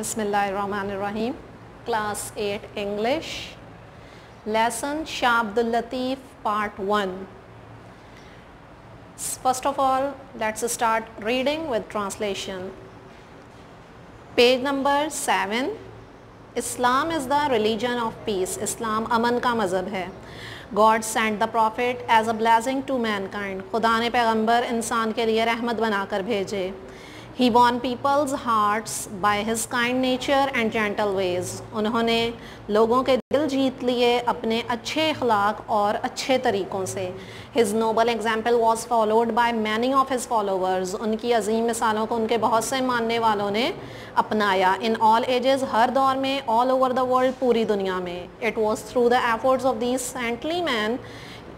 Bismillahirrahmanirrahim. Class 8 English. Lesson Shah Abdul Latif Part 1. First of all, let's start reading with translation. Page number 7. Islam is the religion of peace. Islam अमन का मज़हब है. God sent the prophet as a blessing to mankind. खुदा ने पैगंबर इंसान के लिए रहमत बनाकर भेजे. He won people's hearts by his kind nature and gentle ways. उन्होंने लोगों के दिल जीत लिए अपने अच्छे अखलाक और अच्छे तरीक़ों से. His noble example was followed by many of his followers. उनकी अजीम मिसालों को उनके बहुत से मानने वालों ने अपनाया. In all ages, हर दौर में, all over the world, पूरी दुनिया में. It was through the efforts of these saintly men,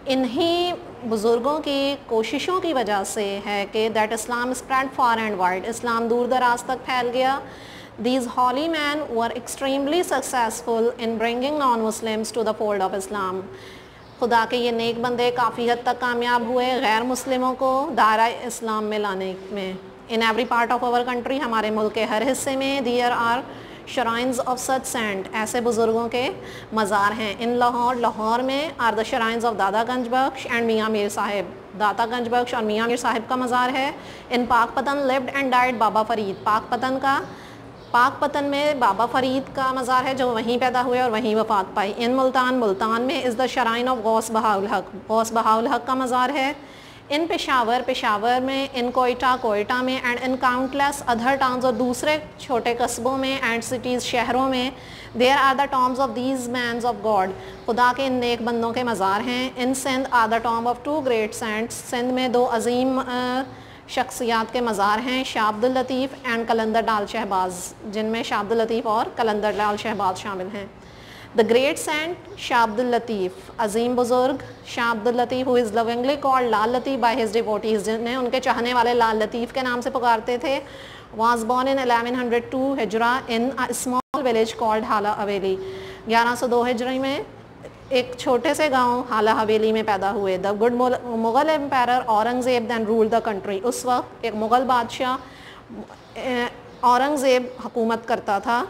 इन्हीं बुज़ुर्गों की कोशिशों की वजह से है कि that Islam spread far and wide. इस्लाम दूर दराज तक फैल गया. These holy men were extremely successful in bringing non-Muslims to the fold of Islam. खुदा के ये नेक बंदे काफ़ी हद तक कामयाब हुए गैर मुस्लिमों को दायरा इस्लाम में लाने में. In every part of our country, हमारे मुल्क के हर हिस्से में there are shrines of such saint, ऐसे बुज़ुर्गों के मज़ार हैं. इन लाहौर में are the shrines of दादा गंज बख्श and मियाँ मीर साहिब. दाता गंज बख्श और मियाँ मीर साहिब का मज़ार है. इन पाकपतन lived and died बाबा फ़रीद. पाकपतन में बाबा फ़रीद का मज़ार है जो वहीं पैदा हुए और वहीं वफ़ात पाई. इन मुल्तान में is the shrine of Ghaus बहाउल हक का मज़ार है. इन पेशावर में, इन कोयटा में and in countless other towns और दूसरे छोटे कस्बों में एंड सिटीज़ शहरों में there are the tombs of these mans of God. खुदा के इन नेक बंदों के मज़ार हैं. In Sindh are the tomb of two great saints. Sindh में दो अजीम शख्सियात के मज़ार हैं, शाह अब्दुल लतीफ़ एंड कलंदर लाल शहबाज, जिनमें शाह अब्दुल लतीफ़ और कलंदर लाल शहबाज शामिल हैं. The great saint Shah Abdul Latif, अजीम बुज़ुर्ग Shah Abdul Latif, who is lovingly called Lal Latif by his devotees, जिन्हें उनके चाहने वाले लाल लतीफ़ के नाम से पुकारते थे. वाज बॉर्न इन 1102 हिजरा in a small village called Hala Haveli. 1102 हिजरी में एक छोटे से गांव हाला हवेली में पैदा हुए. The good Mughal empire Aurangzeb then rule the country. उस वक्त एक मुग़ल बादशाह औरंगज़ेब हुकूमत करता था.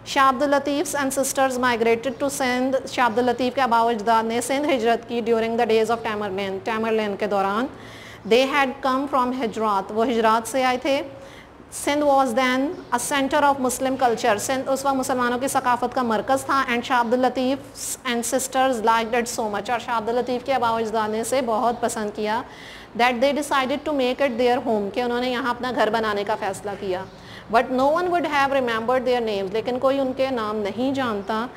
Shah Abdul Latif and sisters migrated to Sindh. Shah Abdul Latif के आबा अजदाद ने सिंध हिजरत की during the days of Tamerlane के दौरान. दे हैड कम फ्राम हिजरात, वो हिजरात से आए थे. Sindh was then a centre of Muslim culture. Sindh उस वक्त मुसलमानों की सकाफ़त का मरकज़ था. And Shah Abdul Latif and sisters liked it so much. और शाह अब्दुल लतीफ़ के आबा अजदाद ने इसे बहुत पसंद किया. That they decided to make it their home, कि उन्होंने यहाँ अपना घर बनाने का फ़ैसला किया. But no one would have remembered their names, लेकिन कोई उनके नाम नहीं जानता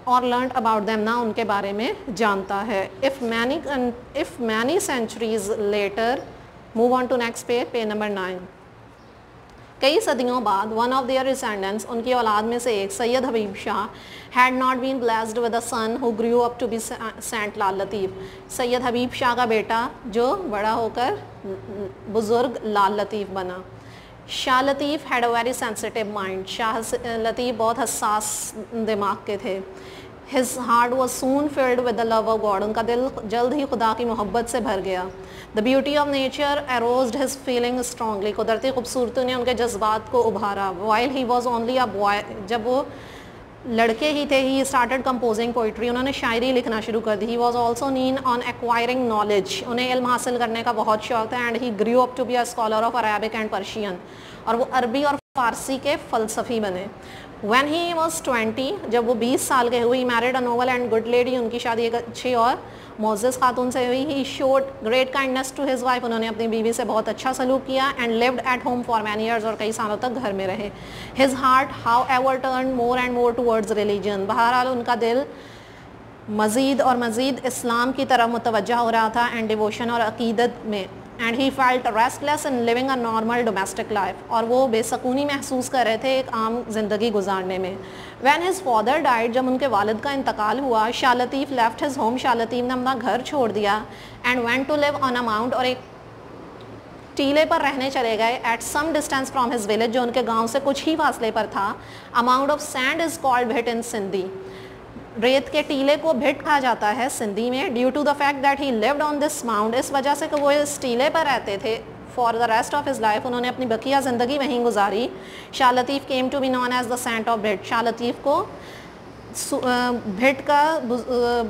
और लर्न अबाउट देम, ना उनके बारे में जानता है. If many centuries later, move on to next page number 9. कई सदियों बाद वन ऑफ देयर डिसेंडेंट्स, उनकी औलाद में से एक Syed Habib Shah, had not been blessed with a son who grew up to be saint Lal Latif. Syed Habib Shah का बेटा जो बड़ा होकर बुज़ुर्ग लाल लतीफ़ बना. Shah Latif had a very sensitive mind. Shah Latif बहुत हसास दिमाग के थे. His heart was soon filled with the love of God. उनका दिल जल्द ही खुदा की मोहब्बत से भर गया. The beauty of nature aroused his feeling strongly. कुदरती खूबसूरती ने उनके जज्बात को उभारा. While he was only a boy, जब वो लड़के ही थे, ही स्टार्टेड कंपोजिंग पोइट्री. उन्होंने शायरी लिखना शुरू कर दी. He was also keen on acquiring knowledge. उन्हें इल्म हासिल करने का बहुत शौक था. And he grew up to be a scholar of Arabic and Persian. और वो अरबी और फ़ारसी के फ़लसफ़ी बने. When he was 20, जब वो 20 साल के हुए, married a noble and good lady. उनकी शादी एक अच्छी और मोअज़्ज़ज़ खातून से हुई. He showed great kindness to his wife. उन्होंने अपनी बीवी से बहुत अच्छा सलूक किया. And lived at home for many years, और कई सालों तक घर में रहे. His heart however turn more and more towards religion. बहरहाल उनका दिल मज़ीद और मज़ीद इस्लाम की तरफ मुतवज्जा हो रहा था एंड डिवोशन और अकीदत में. And he felt restless in living a normal domestic life. और वो बेसकूनी महसूस कर रहे थे एक आम ज़िंदगी गुजारने में. व्हेन हिज फादर डाइड, जब उनके वालिद का इंतकाल हुआ, Shah Latif left his home. Shah Latif ने अपना घर छोड़ दिया. And went to live on a mount, और एक टीले पर रहने चले गए. At some distance from his village, जो उनके गाँव से कुछ ही फासले पर था. A mount of sand is called Bhit in Sindhi. रेत के टीले को भिट कहा जाता है सिंधी में. Due to the fact that he lived on this mount, इस वजह से कि वो इस टीले पर रहते थे for the rest of his life, उन्होंने अपनी बकिया ज़िंदगी वहीं गुजारी. Shah Latif came to be known as the saint of Bhit. Shah Latif को भिट का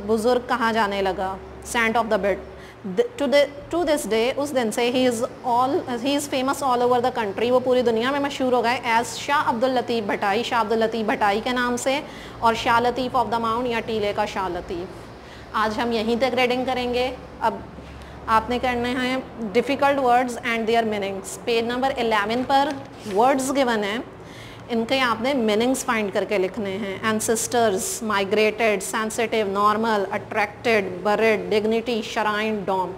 बुज़ुर्ग कहा जाने लगा, saint of the Bhit. To this day, उस दिन से ही is famous all over the country, वो पूरी दुनिया में मशहूर हो गए एज शाह अब्दुल लतीफ़ भटाई, शाह अब्दुल लतीफ़ भटाई के नाम से, और Shah Latif of the mount या टीले का शाह लतीफ़. आज हम यहीं तक रीडिंग करेंगे. अब आपने करने हैं difficult words and there meanings. Page number 11 पर वर्ड्स गिवन हैं, इनके आपने मीनिंग्स फाइंड करके लिखने हैं. Ancestors, migrated, sensitive, normal, attracted, buried, dignity, shrine, dome.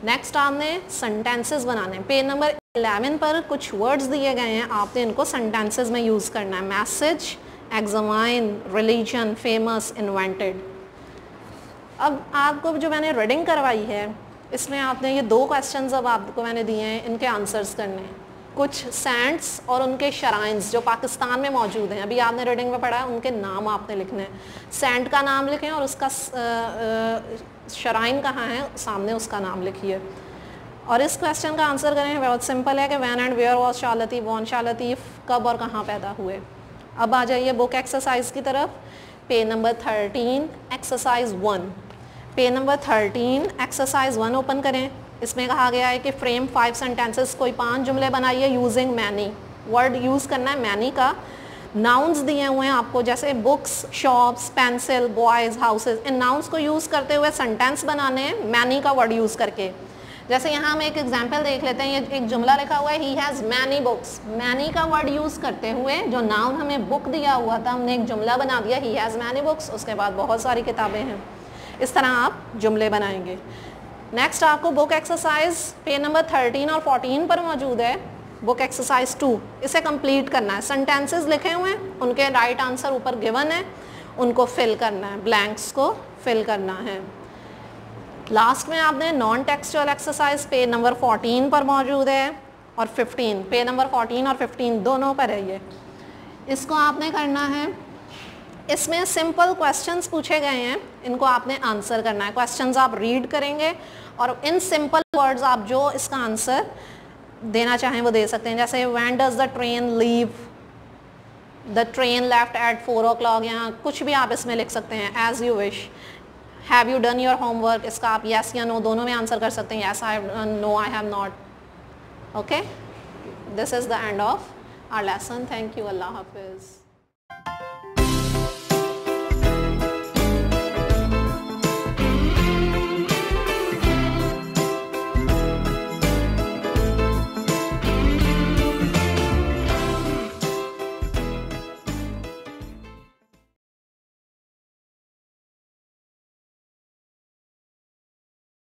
Next आपने सेंटेंसेस बनाने हैं. पेज नंबर 11 पर कुछ वर्ड्स दिए गए हैं, आपने इनको सेंटेंसेस में यूज़ करना है. Message, examine, religion, famous, invented. अब आपको जो मैंने रीडिंग करवाई है, इसमें आपने ये 2 क्वेश्चंस अब आपको मैंने दिए हैं, इनके आंसर्स करने हैं. कुछ सैंट्स और उनके शराइन्स जो पाकिस्तान में मौजूद हैं, अभी आपने रीडिंग में पढ़ा है, उनके नाम आपने लिखने हैं. सैंट का नाम लिखें और उसका शराइन कहाँ है सामने उसका नाम लिखिए. और इस क्वेश्चन का आंसर करें. बहुत सिंपल है कि when and where was Shah Latif born. Shah Latif कब और कहाँ पैदा हुए. अब आ जाइए बुक एक्सरसाइज की तरफ. Page number 13 exercise 1. Page number 13 exercise 1 open करें. इसमें कहा गया है कि फ्रेम 5 सेंटेंसेस, कोई 5 जुमले बनाइए यूजिंग मैनी. वर्ड यूज़ करना है मैनी का. नाउन्स दिए हुए हैं आपको, जैसे books, shops, pencil, boys, houses. इन नाउन्स को यूज़ करते हुए सेंटेंस बनाने हैं मैनी का वर्ड यूज़ करके. जैसे यहाँ हम एक एग्जाम्पल देख लेते हैं. ये एक जुमला लिखा हुआ है, he has many books. Many का वर्ड यूज़ करते हुए जो नाउन हमें बुक दिया हुआ था, हमने एक जुमला बना दिया, ही हैज़ मैनी बुक्स. उसके बाद बहुत सारी किताबें हैं. इस तरह आप जुमले बनाएंगे. नेक्स्ट आपको बुक एक्सरसाइज पेज नंबर 13 और 14 पर मौजूद है. बुक एक्सरसाइज 2, इसे कंप्लीट करना है. सेंटेंसेस लिखे हुए हैं, उनके राइट आंसर ऊपर गिवन है, उनको फिल करना है, ब्लैंक्स को फिल करना है. लास्ट में आपने non textual exercise page number 14 पर मौजूद है और 15. पेज नंबर 14 और 15 दोनों पर है ये. इसको आपने करना है. इसमें सिंपल क्वेश्चंस पूछे गए हैं, इनको आपने आंसर करना है. क्वेश्चंस आप रीड करेंगे और इन सिंपल वर्ड्स आप जो इसका आंसर देना चाहें वो दे सकते हैं. जैसे when does the train leave, the train left eight 4 o'clock. यहाँ कुछ भी आप इसमें लिख सकते हैं as you wish. Have you done your homework, इसका आप येस या नो दोनों में आंसर कर सकते हैं. Yes I have done, no I have not. Okay, this is the end of our lesson. Thank you. अल्लाह हाफिज़.